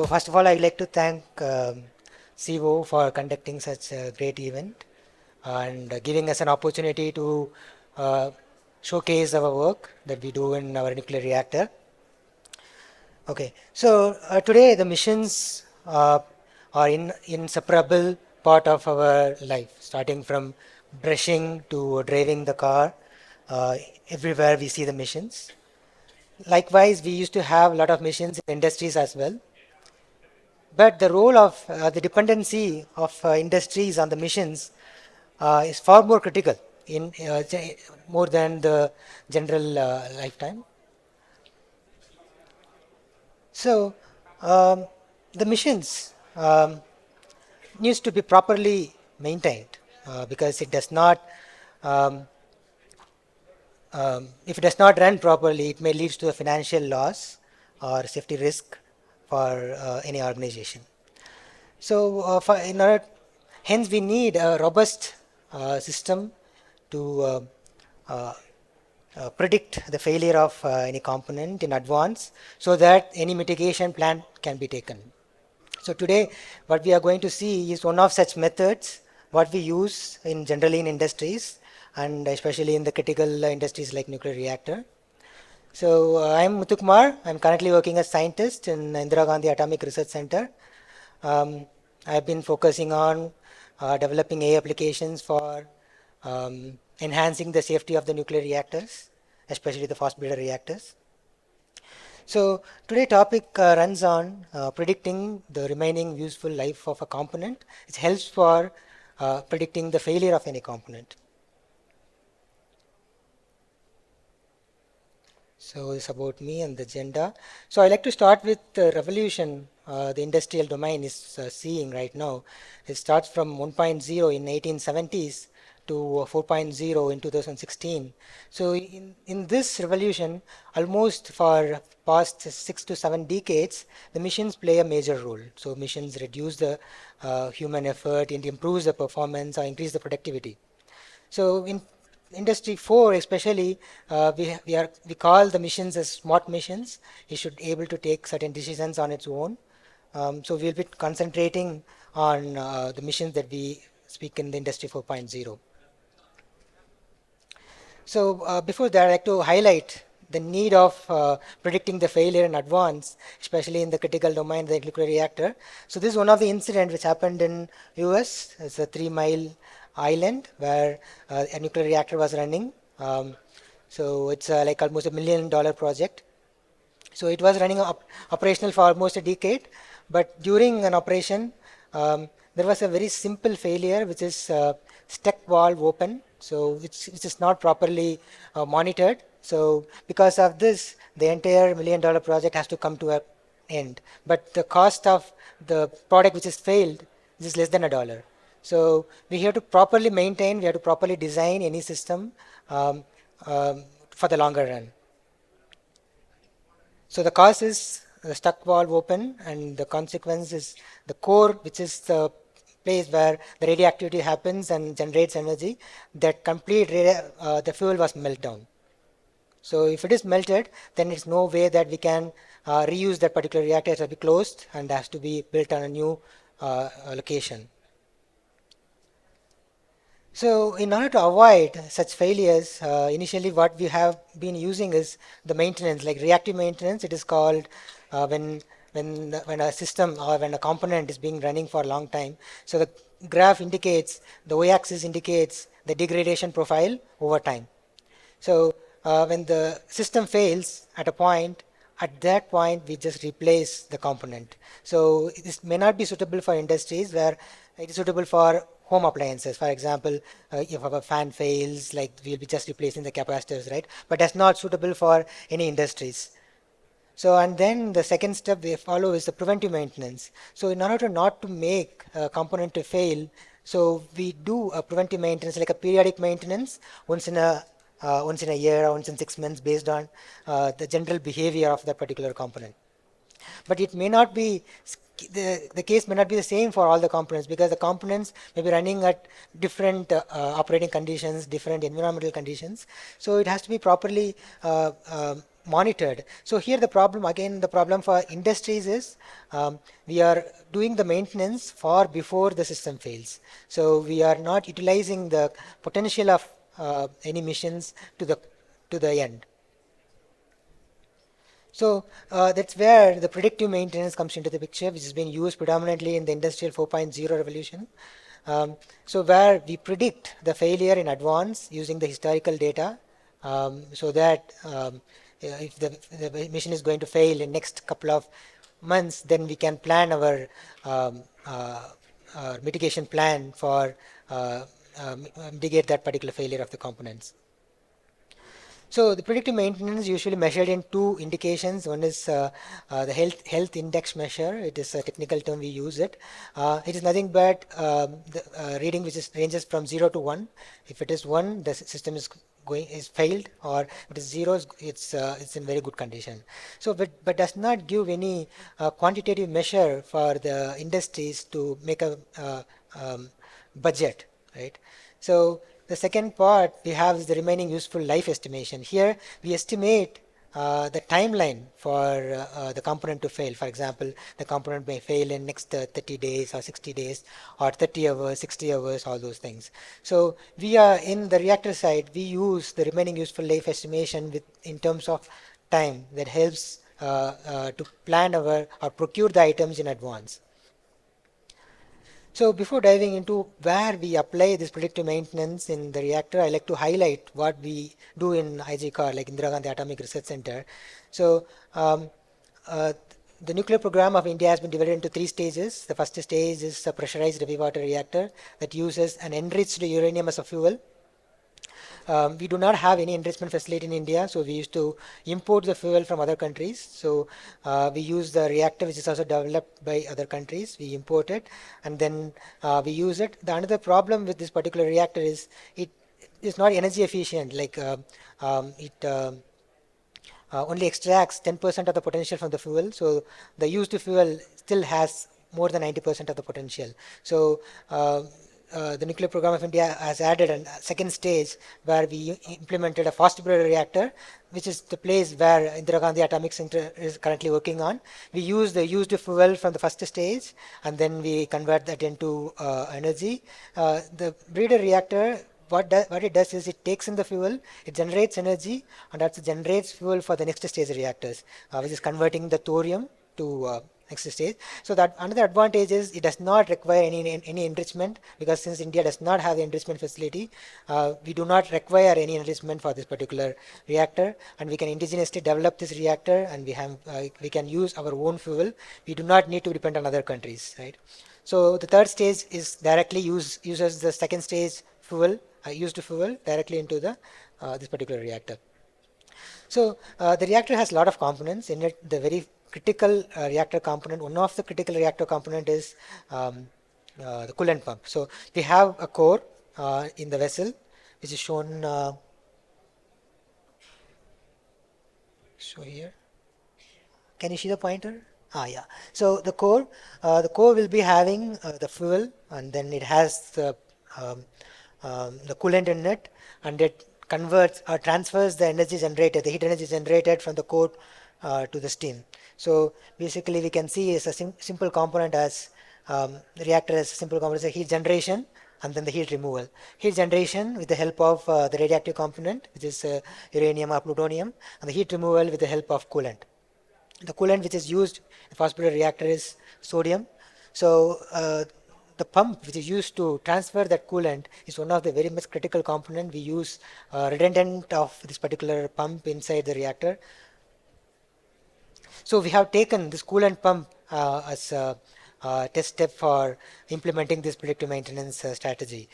So first of all, I'd like to thank Civo for conducting such a great event and giving us an opportunity to uh, showcase our work that we do in our nuclear reactor. Okay, so today the missions are inseparable part of our life, starting from brushing to driving the car. Uh, Everywhere we see the missions. Likewise, we used to have a lot of missions in industries as well. But the role of the dependency of industries on the missions is far more critical in more than the general lifetime. So the missions needs to be properly maintained because it does not, um, if it does not run properly, it may lead to a financial loss or safety risk for any organization. So, hence we need a robust system to uh, predict the failure of any component in advance so that any mitigation plan can be taken. So today what we are going to see is one of such methods what we use in generally in industries and especially in the critical industries like nuclear reactor. So I'm Muthukumar. I'm currently working as scientist in Indira Gandhi Atomic Research Centre. Um, I've been focusing on developing AI applications for enhancing the safety of the nuclear reactors, especially the fast breeder reactors. So today topic runs on predicting the remaining useful life of a component. It helps for predicting the failure of any component. So it's about me and the agenda. So I like to start with the revolution the industrial domain is seeing right now. It starts from 1.0 in 1870s to 4.0 in 2016. So in this revolution, almost for past 6 to 7 decades, the machines play a major role. So machines reduce the human effort, it improves the performance or increase the productivity. So in industry 4 especially, we call the missions as smart missions. It should able to take certain decisions on its own. So we'll be concentrating on the missions that we speak in the industry 4.0. So before that, I'd like to highlight the need of predicting the failure in advance, especially in the critical domain, the nuclear reactor. So this is one of the incidents which happened in US. It's a 3 mile island where a nuclear reactor was running. So it's like almost $1 million project. So it was running operational for almost a decade, but during an operation, there was a very simple failure, which is stuck valve open. So which is not properly monitored. So because of this, the entire $1 million project has to come to an end. But the cost of the product which is failed is less than $1. So we have to properly maintain, we have to properly design any system for the longer run. So the cause is the stuck valve open, and the consequence is the core, which is the place where the radioactivity happens and generates energy. That the fuel was melted down. So if it is melted, then it's no way that we can reuse that particular reactor. It has to be closed and has to be built on a new location. So in order to avoid such failures, initially what we have been using is the maintenance, like reactive maintenance. It is called when a system or when a component is being running for a long time. So the graph indicates, the y-axis indicates the degradation profile over time. So when the system fails at that point we just replace the component. So this may not be suitable for industries where it is suitable for home appliances. For example, if our fan fails, like we'll be just replacing the capacitors, right? But that's not suitable for any industries. So and then the second step we follow is the preventive maintenance. So in order to not to make a component to fail, so we do a preventive maintenance like a periodic maintenance once in a year or once in 6 months based on the general behavior of that particular component. But it may not be the case may not be the same for all the components because the components may be running at different operating conditions, different environmental conditions. So it has to be properly monitored. So here the problem, again, the problem for industries is we are doing the maintenance far before the system fails. So we are not utilizing the potential of any missions to the end. So that's where the predictive maintenance comes into the picture, which has been used predominantly in the Industrial 4.0 revolution. So where we predict the failure in advance using the historical data, so that if the mission is going to fail in next couple of months, then we can plan our mitigation plan for mitigate that particular failure of the components. So the predictive maintenance is usually measured in two indications. One is the health index measure. It is a technical term, we use it. It is nothing but the reading which ranges from 0 to 1. If it is 1, the system is failed, or if it is 0, it's in very good condition. So but does not give any quantitative measure for the industries to make a budget, right? So the second part we have is the remaining useful life estimation. Here we estimate the timeline for the component to fail. For example, the component may fail in next 30 days or 60 days or 30 hours, 60 hours, all those things. So we are in the reactor side, we use the remaining useful life estimation in terms of time that helps to plan or procure the items in advance. So before diving into where we apply this predictive maintenance in the reactor, I like to highlight what we do in IGCAR, like Indira Gandhi Atomic Research Center. So uh, the nuclear program of India has been divided into three stages. The first stage is a pressurized heavy water reactor that uses an enriched uranium as a fuel. We do not have any enrichment facility in India, so we used to import the fuel from other countries. So we use the reactor, which is also developed by other countries. We import it, and then we use it. The another problem with this particular reactor is it is not energy efficient. Like it only extracts 10% of the potential from the fuel. So the used fuel still has more than 90% of the potential. So the nuclear program of India has added a second stage where we implemented a fast breeder reactor, which is the place where Indira Gandhi Atomic Centre is currently working on. We use the used fuel from the first stage, and then we convert that into energy. The breeder reactor, what it does is it takes in the fuel, it generates energy, and also generates fuel for the next stage reactors, which is converting the thorium to next stage. So that another advantage is it does not require any enrichment, because since India does not have the enrichment facility, we do not require any enrichment for this particular reactor, and we can indigenously develop this reactor, and we can use our own fuel. We do not need to depend on other countries, right? So the third stage is directly uses the second stage fuel, used fuel directly into the this particular reactor. So the reactor has a lot of components in it. The very critical reactor component, one of the critical reactor component is the coolant pump. So we have a core in the vessel, which is shown so here. Can you see the pointer? Yeah. So the core will be having the fuel, and then it has the coolant in it, and it converts or transfers the energy generated, the heat energy generated from the core to the steam. So basically, we can see it's a simple component as the reactor as a simple component as heat generation and then the heat removal. Heat generation with the help of the radioactive component, which is uranium or plutonium, and the heat removal with the help of coolant. The coolant which is used in fast breeder reactor is sodium. So the pump which is used to transfer that coolant is one of the very much critical component. We use redundant of this particular pump inside the reactor. So we have taken this coolant pump as a test step for implementing this predictive maintenance strategy.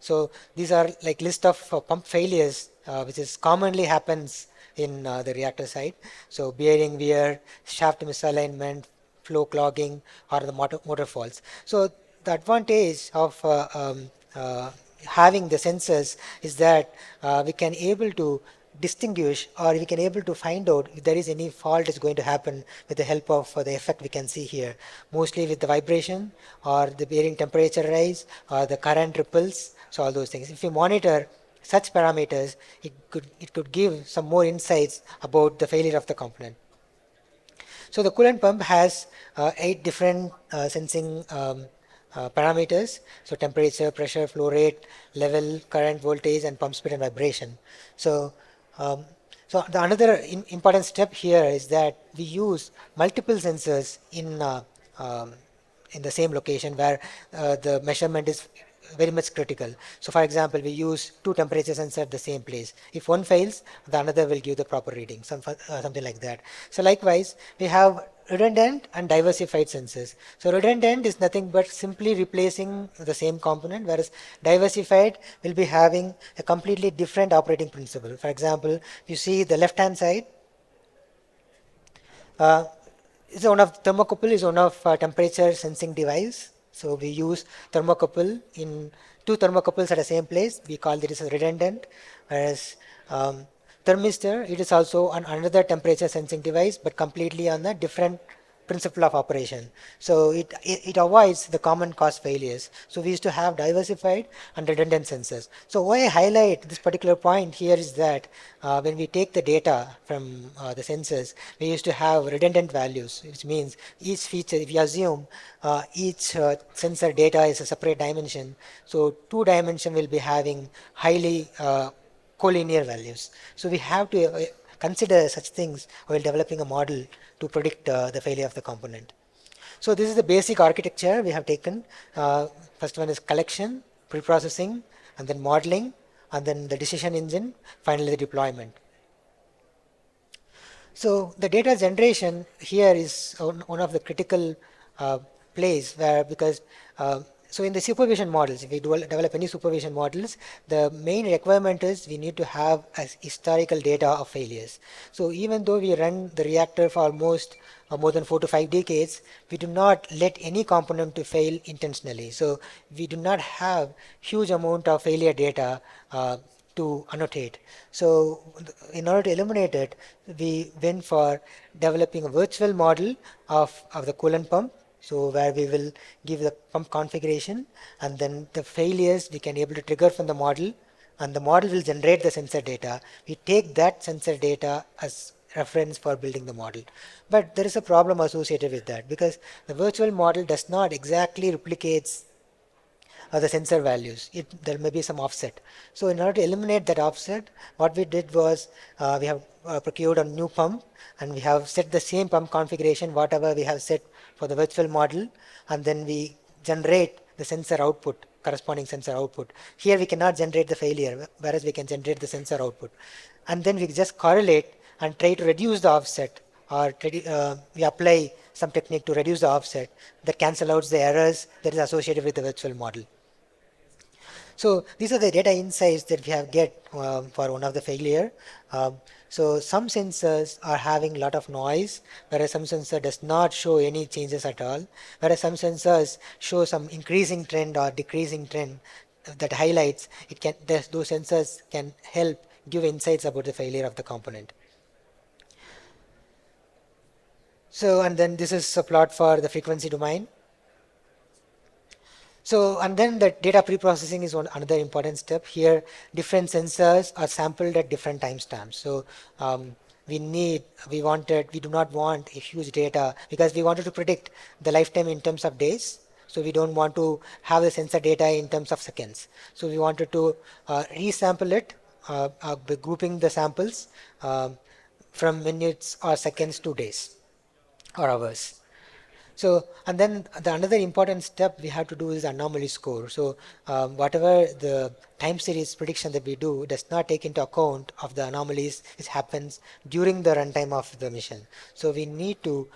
So these are like list of pump failures which is commonly happens in the reactor side. So bearing wear, shaft misalignment, flow clogging, or the motor faults. So the advantage of having the sensors is that we can able to distinguish, or we can able to find out if there is any fault is going to happen with the help of the effect we can see here, mostly with the vibration or the bearing temperature rise or the current ripples. So all those things, if you monitor such parameters, it could give some more insights about the failure of the component. So the coolant pump has 8 different sensing parameters. So temperature, pressure, flow rate, level, current, voltage, and pump speed and vibration. So um, the another important step here is that we use multiple sensors in the same location where the measurement is very much critical. So for example, we use 2 temperature sensors at the same place. If one fails, the another will give the proper reading, something like that. So likewise, we have redundant and diversified sensors. So redundant is nothing but simply replacing the same component, whereas diversified will be having a completely different operating principle. For example, you see the left hand side, uh, is one of thermocouple is one of temperature sensing device. So we use thermocouple in 2 thermocouples at the same place. We call this as redundant. Whereas thermistor, it is also another temperature sensing device, but completely on a different principle of operation. So it avoids the common cause failures. So we used to have diversified and redundant sensors. So why I highlight this particular point here is that when we take the data from the sensors, we used to have redundant values, which means each feature, if you assume each sensor data is a separate dimension, so 2 dimension will be having highly collinear values. So we have to consider such things while developing a model to predict the failure of the component. So this is the basic architecture we have taken. First one is collection, pre-processing, and then modeling, and then the decision engine, finally the deployment. So the data generation here is one of the critical place where, because so in the supervision models, if we develop any supervision models, the main requirement is we need to have a historical data of failures. So even though we run the reactor for almost more than 4 to 5 decades, we do not let any component to fail intentionally. So we do not have huge amount of failure data to annotate. So in order to eliminate it, we went for developing a virtual model of the coolant pump. So where we will give the pump configuration, and then the failures we can able to trigger from the model, and the model will generate the sensor data. We take that sensor data as reference for building the model. But there is a problem associated with that, because the virtual model does not exactly replicates the sensor values. There may be some offset. So in order to eliminate that offset, what we did was we have procured a new pump, and we have set the same pump configuration whatever we have set for the virtual model, and then we generate the sensor output, corresponding sensor output. Here we cannot generate the failure, whereas we can generate the sensor output. And then we just correlate and try to reduce the offset, or we apply some technique to reduce the offset that cancel out the errors that is associated with the virtual model. So these are the data insights that we have get for one of the failure. So some sensors are having a lot of noise, whereas some sensor does not show any changes at all, whereas some sensors show some increasing trend or decreasing trend that highlights it can, those sensors can help give insights about the failure of the component. So, and then this is a plot for the frequency domain. So, and then the data pre-processing is another important step. Here, different sensors are sampled at different timestamps. So, we do not want a huge data, because we wanted to predict the lifetime in terms of days. So we don't want to have the sensor data in terms of seconds. So we wanted to resample it by grouping the samples from minutes or seconds to days or hours. So, and then the another important step we have to do is anomaly score. So, whatever the time series prediction that we do does not take into account of the anomalies which happens during the runtime of the mission. So, we need to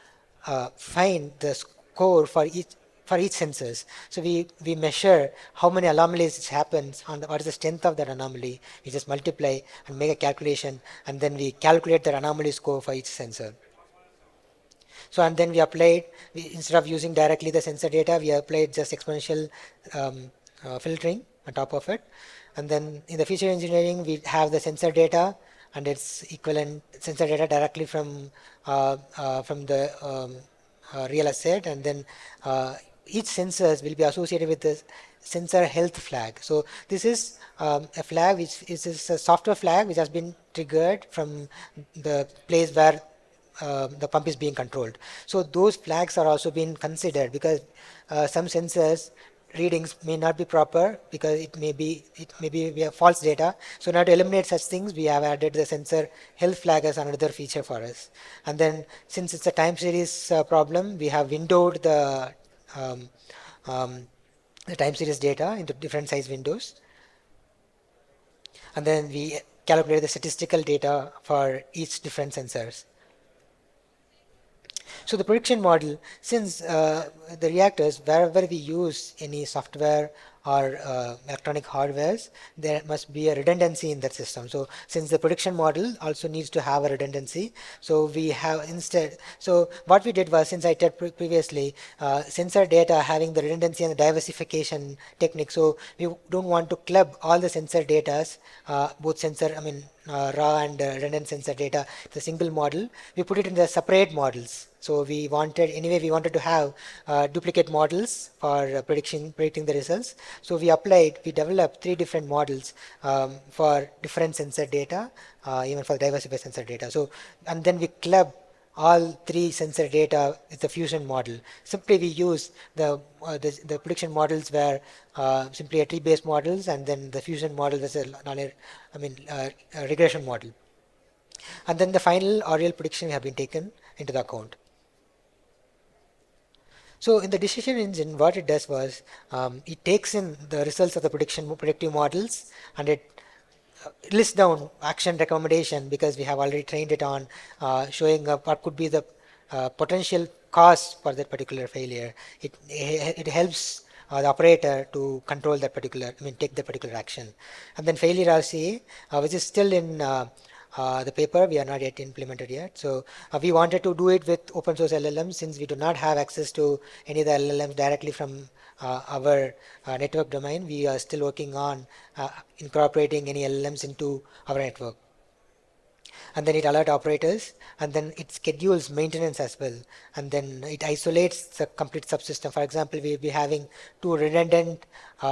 find the score for each sensors. So we measure how many anomalies it happens, on what is the strength of that anomaly. We just multiply and make a calculation, and then we calculate the anomaly score for each sensor. So, and then we applied, instead of using directly the sensor data, we applied just exponential filtering on top of it. And then in the feature engineering, we have the sensor data and its equivalent sensor data directly from the real asset, and then each sensors will be associated with the sensor health flag. So this is a flag which is a software flag which has been triggered from the place where the pump is being controlled. So those flags are also being considered because some sensors readings may not be proper because it may be we have false data. So now to eliminate such things, we have added the sensor health flag as another feature for us. And then since it's a time series problem, we have windowed um, um, the time series data into different size windows, and then we calculate the statistical data for each different sensors. So the prediction model, since the reactors, wherever we use any software or electronic hardwares, there must be a redundancy in that system. So since the prediction model also needs to have a redundancy, so we have instead, so what we did was, since I said previously, sensor data having the redundancy and the diversification technique, so we don't want to club all the sensor datas, both sensor, I mean, raw and redundant sensor data, the single model. We put it in the separate models. So we wanted to have duplicate models for predicting the results. So we developed three different models for different sensor data, even for diversified sensor data. So, and then we club all three sensor data with the fusion model. Simply we use the prediction models were simply a tree-based models, and then the fusion model was a regression model. And then the final or real prediction have been taken into the account. So in the decision engine, what it does was it takes in the results of the predictive models, and it lists down action recommendation because we have already trained it on showing up what could be the potential cause for that particular failure. It helps the operator to control that particular, take that particular action. And then failure RCA, which is still in the paper, we are not yet implemented yet. So we wanted to do it with open source LLMs since we do not have access to any of the LLMs directly from our network domain. We are still working on incorporating any LLMs into our network. And then it alert operators, and then it schedules maintenance as well, and then it isolates the complete subsystem. For example, we will be having two redundant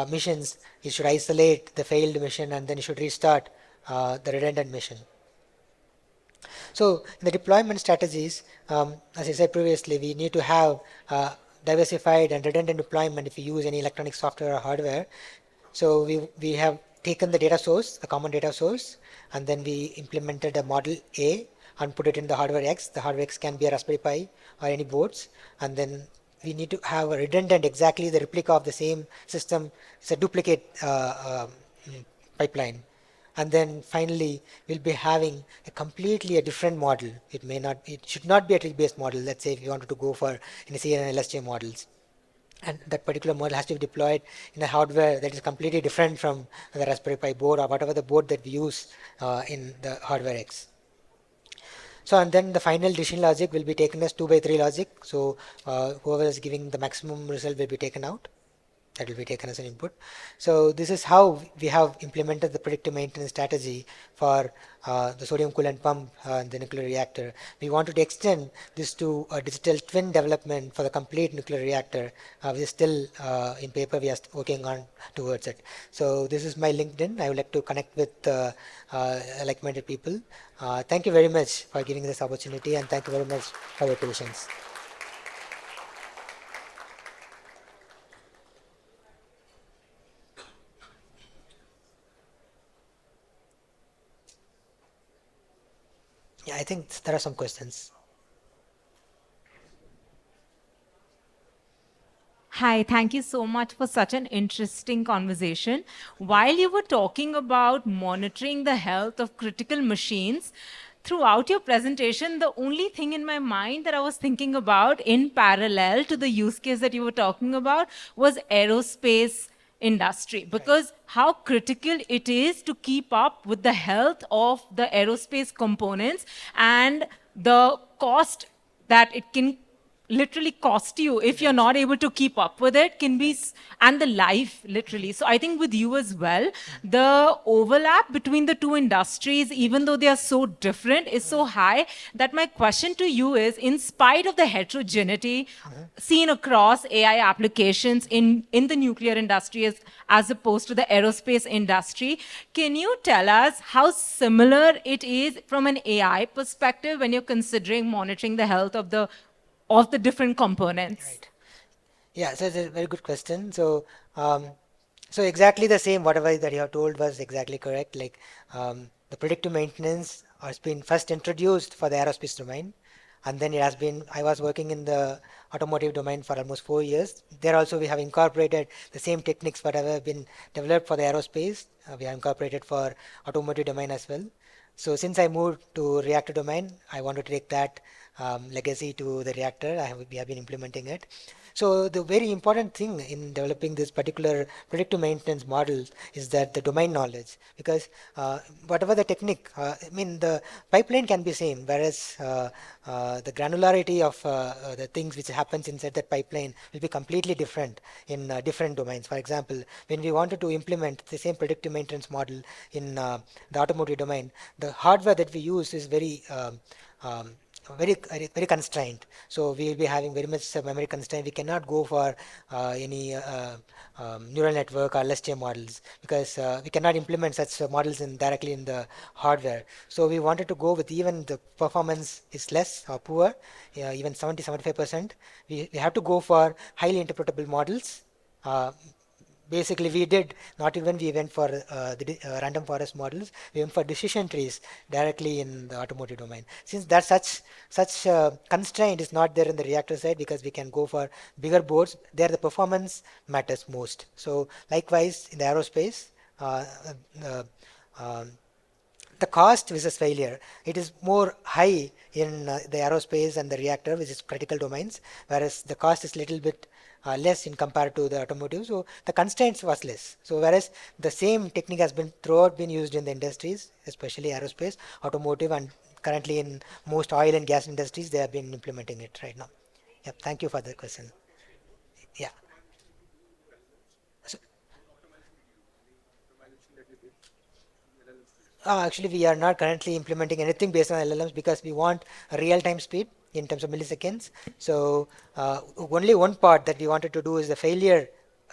missions. It should isolate the failed mission, and then it should restart the redundant mission. So in the deployment strategies, as I said previously, we need to have diversified and redundant deployment if we use any electronic software or hardware. So we have taken the data source, the common data source, and then we implemented a model A and put it in the hardware X. The hardware X can be a Raspberry Pi or any boards, and then we need to have a redundant, exactly the replica of the same system. It's a duplicate pipeline. And then finally we'll be having a completely a different model. It should not be a tree-based model. Let's say if you wanted to go for CN and LSJ models, and that particular model has to be deployed in a hardware that is completely different from the Raspberry Pi board or whatever the board that we use in the hardware X. So, and then the final decision logic will be taken as 2 by 3 logic. So whoever is giving the maximum result will be taken out. That will be taken as an input. So this is how we have implemented the predictive maintenance strategy for the sodium coolant pump and the nuclear reactor. We wanted to extend this to a digital twin development for the complete nuclear reactor. We are still in paper, we are working on towards it. So this is my LinkedIn. I would like to connect with like-minded people. Thank you very much for giving this opportunity, and thank you very much for your patience. Yeah, I think there are some questions. Hi, thank you so much for such an interesting conversation. While you were talking about monitoring the health of critical machines, throughout your presentation, the only thing in my mind that I was thinking about in parallel to the use case that you were talking about was aerospace industry, because how critical it is to keep up with the health of the aerospace components and the cost that it can literally cost you if you're not able to keep up with it can be and the life literally. So I think with you as well, the overlap between the two industries, even though they are so different, is so high that my question to you is, in spite of the heterogeneity seen across AI applications in the nuclear industry as opposed to the aerospace industry, can you tell us how similar it is from an AI perspective when you're considering monitoring the health of the different components? Right. Yeah, so it's a very good question. Um, so exactly the same, whatever that you have told was exactly correct. Like the predictive maintenance has been first introduced for the aerospace domain, and then it has been. I was working in the automotive domain for almost 4 years. There also we have incorporated the same techniques whatever have been developed for the aerospace. We have incorporated for automotive domain as well. So since I moved to reactor domain, I want to take that legacy to the reactor. We have been implementing it. So the very important thing in developing this particular predictive maintenance model is that the domain knowledge, because whatever the technique, I mean the pipeline can be same, whereas the granularity of the things which happens inside that pipeline will be completely different in different domains. For example, when we wanted to implement the same predictive maintenance model in the automotive domain, the hardware that we use is um, very constrained. So we will be having very much memory constraint. We cannot go for any neural network or LSTM models because we cannot implement such models in directly in the hardware. So we wanted to go with even the performance is less or poor, even 70-75%. We have to go for highly interpretable models. Uh, Basically we did not even we went for random forest models, we went for decision trees directly in the automotive domain, since that such constraint is not there in the reactor side, because we can go for bigger boards there, the performance matters most. So likewise in the aerospace, uh, uh, um, the cost versus failure, it is more high in the aerospace and the reactor, which is critical domains, whereas the cost is little bit less in compared to the automotive. So the constraints was less. So whereas the same technique has been throughout been used in the industries, especially aerospace, automotive, and currently in most oil and gas industries, they have been implementing it right now. Yep, thank you for the question. Yeah. So, actually, we are not currently implementing anything based on LLMs because we want a real-time speed in terms of milliseconds. So only one part that we wanted to do is the failure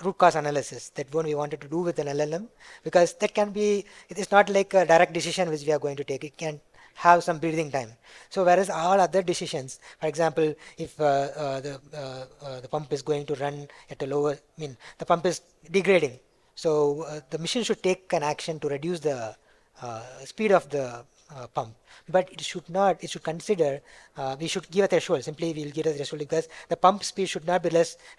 root cause analysis. That one we wanted to do with an LLM, because that can be, it is not like a direct decision which we are going to take. It can have some breathing time. So whereas all other decisions, for example, if the pump is going to run at a lower, I mean the pump is degrading, so the machine should take an action to reduce the speed of the pump, but it should not, it should consider, we should give a threshold. Simply we will give a threshold because the pump speed should not be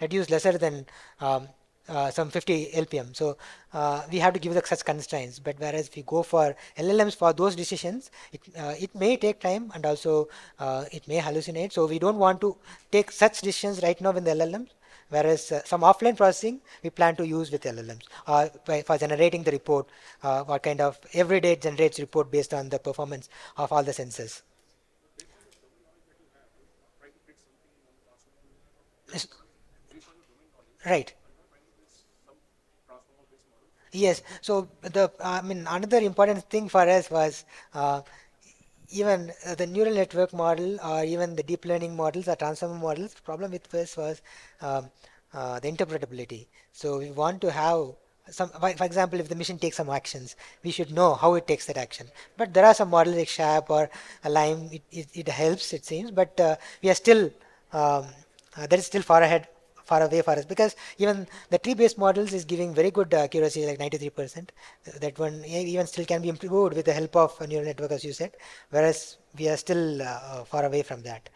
reduced lesser than some 50 lpm. So we have to give the such constraints. But whereas if we go for LLMs for those decisions, it may take time, and also it may hallucinate. So we don't want to take such decisions right now with the LLMs. Whereas some offline processing we plan to use with LLMs for generating the report, what kind of every day it generates report based on the performance of all the sensors. Yes, right. Yes. So the I mean another important thing for us was even the neural network model or even the deep learning models or transformer models. Problem with this was um, the interpretability. So we want to have some, for example, if the machine takes some actions, we should know how it takes that action. But there are some models like Sharp or Lime. It helps, it seems, but we are still um, that is still far away for us, because even the tree-based models is giving very good accuracy, like 93%. That one even still can be improved with the help of a neural network, as you said, whereas we are still far away from that.